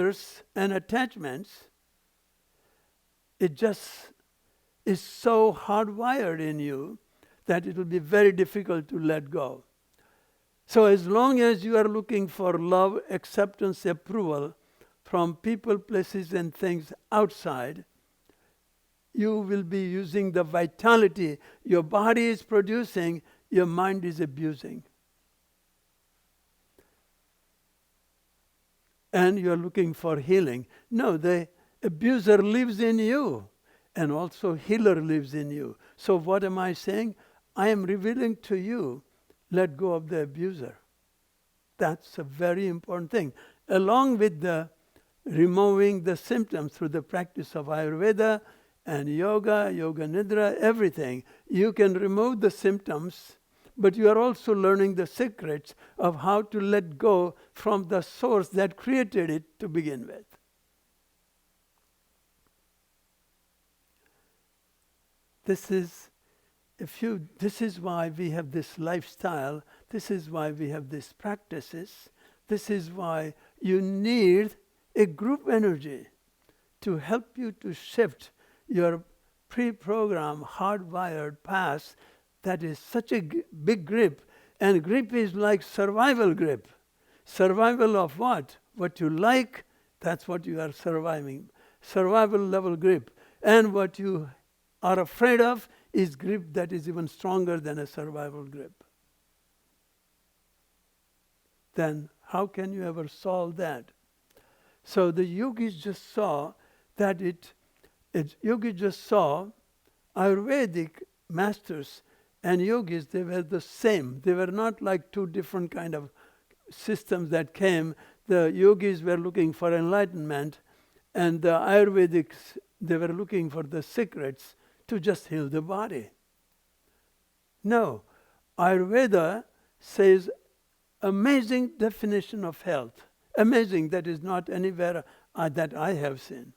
fears and attachments, it just is so hardwired in you that it will be very difficult to let go. So as long as you are looking for love, acceptance, approval from people, places, and things outside, you will be using the vitality your body is producing, your mind is abusing. And you're looking for healing. No, the abuser lives in you, and also healer lives in you. So what am I saying? I am revealing to you, let go of the abuser. That's a very important thing. Along with the removing the symptoms through the practice of Ayurveda and yoga, yoga nidra, everything. You can remove the symptoms, but you are also learning the secrets of how to let go from the source that created it to begin with. This is why we have this lifestyle. This is why we have these practices. This is why you need a group energy to help you to shift your pre-programmed, hardwired past that is such a big grip. And grip is like survival grip. Survival of what? What you like, that's what you are surviving. Survival level grip. And what you are afraid of is grip that is even stronger than a survival grip. Then how can you ever solve that? So the yogis just saw that yogis just saw Ayurvedic masters and yogis, they were the same. They were not like two different kind of systems that came. The yogis were looking for enlightenment, and the Ayurvedics, they were looking for the secrets to just heal the body. No, Ayurveda says amazing definition of health. Amazing, that is not anywhere that I have seen.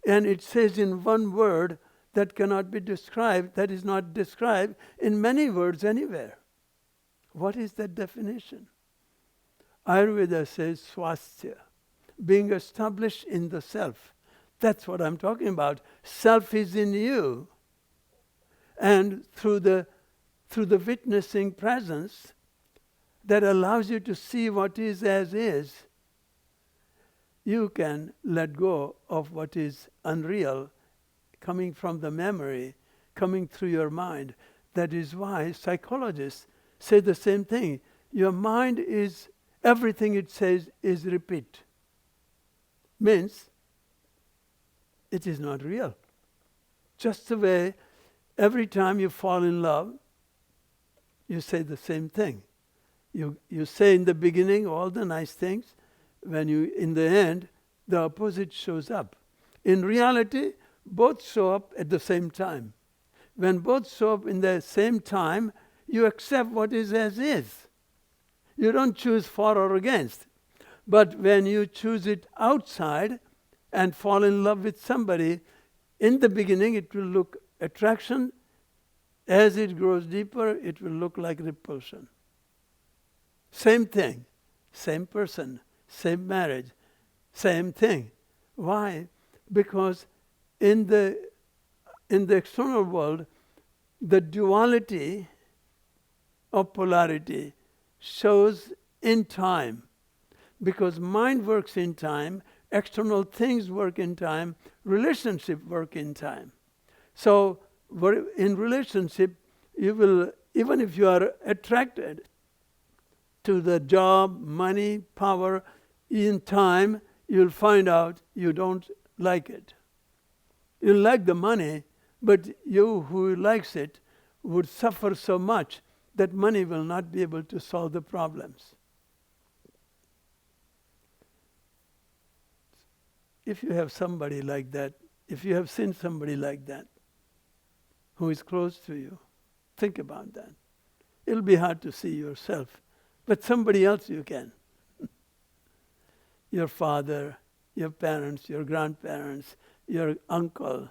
And it says in one word that cannot be described, that is not described in many words anywhere. What is that definition? Ayurveda says swasthya, being established in the self. That's what I'm talking about. Self is in you. And through the witnessing presence that allows you to see what is as is, you can let go of what is unreal, coming from the memory, coming through your mind. That is why psychologists say the same thing. Your mind is, everything it says is repeat. Means it is not real. Just the way every time you fall in love, you say the same thing. You say in the beginning all the nice things. When you, in the end, the opposite shows up. In reality, both show up at the same time. When both show up in the same time, you accept what is as is. You don't choose for or against. But when you choose it outside and fall in love with somebody, in the beginning it will look attraction. As it grows deeper, it will look like repulsion. Same thing, same person, same marriage, same thing. Why? Because in the external world, the duality of polarity shows in time. Because mind works in time, external things work in time, relationship work in time. So in relationship, you will, even if you are attracted to the job, money, power, in time, you'll find out you don't like it. You like the money, but you who likes it would suffer so much that money will not be able to solve the problems. If you have somebody like that, if you have seen somebody like that, who is close to you, think about that. It'll be hard to see yourself, but somebody else you can. Your father, your parents, your grandparents, your uncle,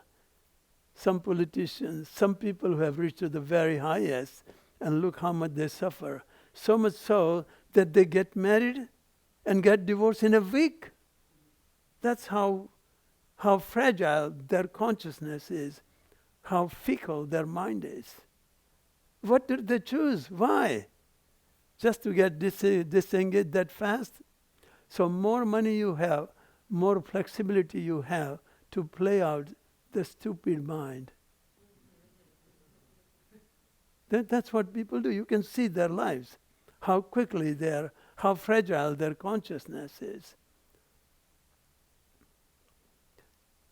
some politicians, some people who have reached to the very highest, and look how much they suffer. So much so that they get married and get divorced in a week. That's how fragile their consciousness is, how fickle their mind is. What did they choose? Why? Just to get disengaged that fast? So more money you have, more flexibility you have to play out the stupid mind. That's what people do. You can see their lives, how quickly how fragile their consciousness is.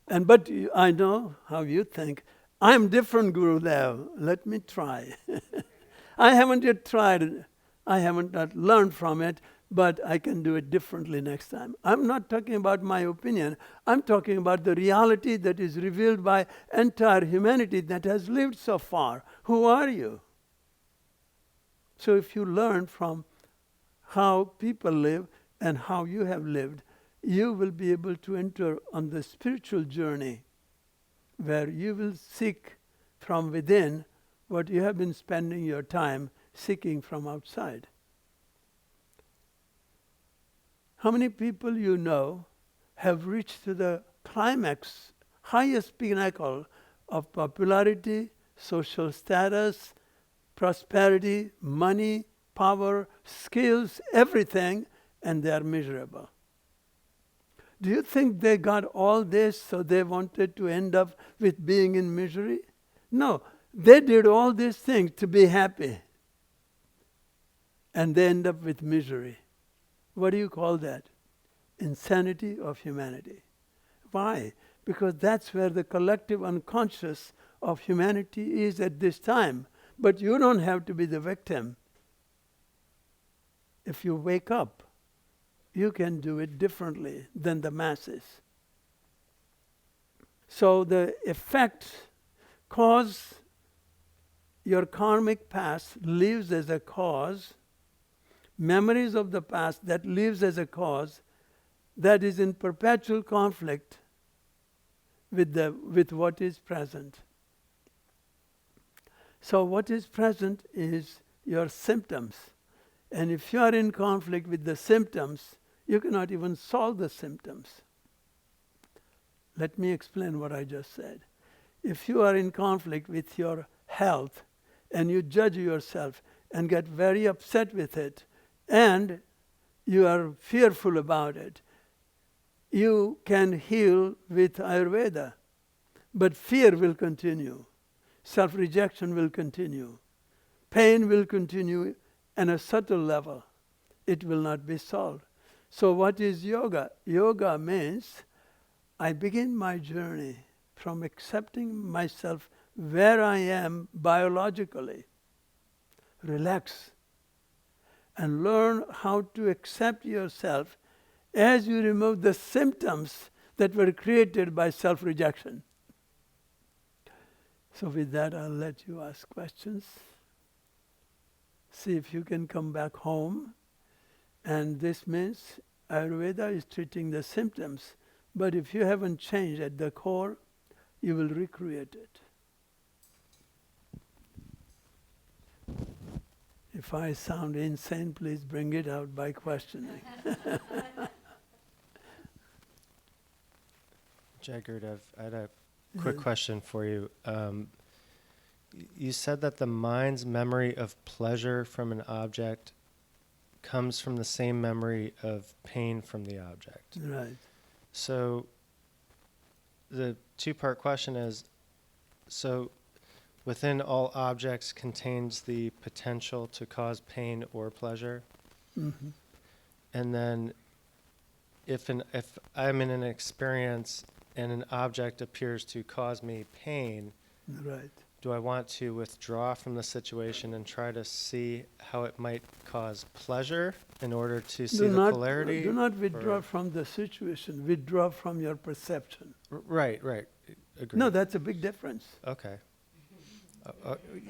But I know how you think. I'm different, Gurudev. Let me try. I haven't yet tried. I haven't learned from it, but I can do it differently next time. I'm not talking about my opinion. I'm talking about the reality that is revealed by entire humanity that has lived so far. Who are you? So if you learn from how people live and how you have lived, you will be able to enter on the spiritual journey where you will seek from within what you have been spending your time seeking from outside. How many people you know have reached to the climax, highest pinnacle of popularity, social status, prosperity, money, power, skills, everything, and they are miserable? Do you think they got all this so they wanted to end up with being in misery? No, they did all these things to be happy. And they end up with misery. What do you call that? Insanity of humanity. Why? Because that's where the collective unconscious of humanity is at this time. But you don't have to be the victim. If you wake up, you can do it differently than the masses. So the effects cause, your karmic past lives as a cause, memories of the past that lives as a cause, that is in perpetual conflict with what is present. So what is present is your symptoms. And if you are in conflict with the symptoms, you cannot even solve the symptoms. Let me explain what I just said. If you are in conflict with your health and you judge yourself and get very upset with it and you are fearful about it, you can heal with Ayurveda. But fear will continue. Self-rejection will continue. Pain will continue on a subtle level. It will not be solved. So what is yoga? Yoga means I begin my journey from accepting myself where I am biologically. Relax and learn how to accept yourself as you remove the symptoms that were created by self-rejection. So with that, I'll let you ask questions. See if you can come back home. And this means Ayurveda is treating the symptoms. But if you haven't changed at the core, you will recreate it. If I sound insane, please bring it out by questioning. Jai Gurudev, I had a quick question for you. You said that the mind's memory of pleasure from an object comes from the same memory of pain from the object. Right. So the two-part question is, so within all objects contains the potential to cause pain or pleasure? Mm-hmm. And then if I'm in an experience and an object appears to cause me pain, Right. do I want to withdraw from the situation and try to see how it might cause pleasure in order to see the polarity? Do not withdraw from the situation. Withdraw from your perception. Right. Agreed. No, that's a big difference. Okay.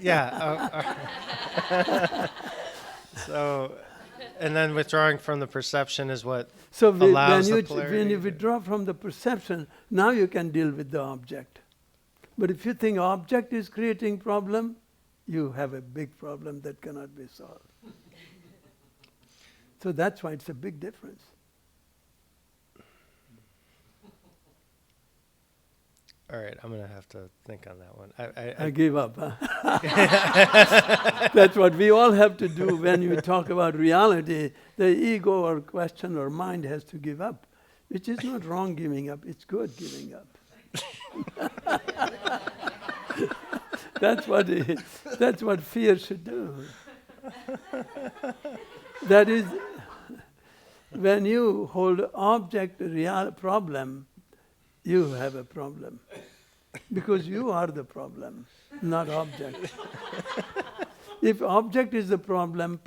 Yeah. So, and then withdrawing from the perception is what allows the polarity. When you withdraw from the perception, now you can deal with the object. But if you think object is creating problem, you have a big problem that cannot be solved. So that's why it's a big difference. All right, I'm gonna have to think on that one. I give up. Huh? That's what we all have to do when you talk about reality. The ego or question or mind has to give up, which is not wrong giving up. It's good giving up. That's what fear should do. That is, when you hold object real problem, you have a problem. Because you are the problem, not object. If object is the problem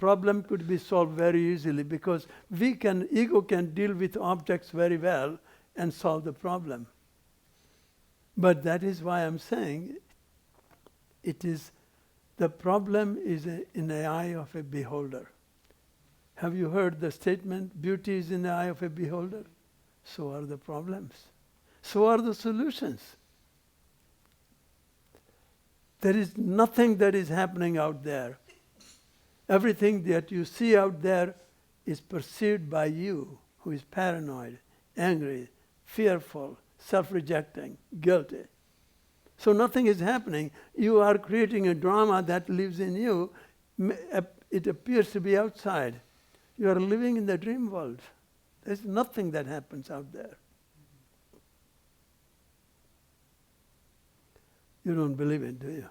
could be solved very easily because ego can deal with objects very well and solve the problem. But that is why I'm saying the problem is in the eye of a beholder. Have you heard the statement, beauty is in the eye of a beholder? So are the problems. So are the solutions. There is nothing that is happening out there. Everything that you see out there is perceived by you, who is paranoid, angry, fearful, self-rejecting, guilty. So nothing is happening. You are creating a drama that lives in you. It appears to be outside. You are living in the dream world. There's nothing that happens out there. You don't believe it, do you?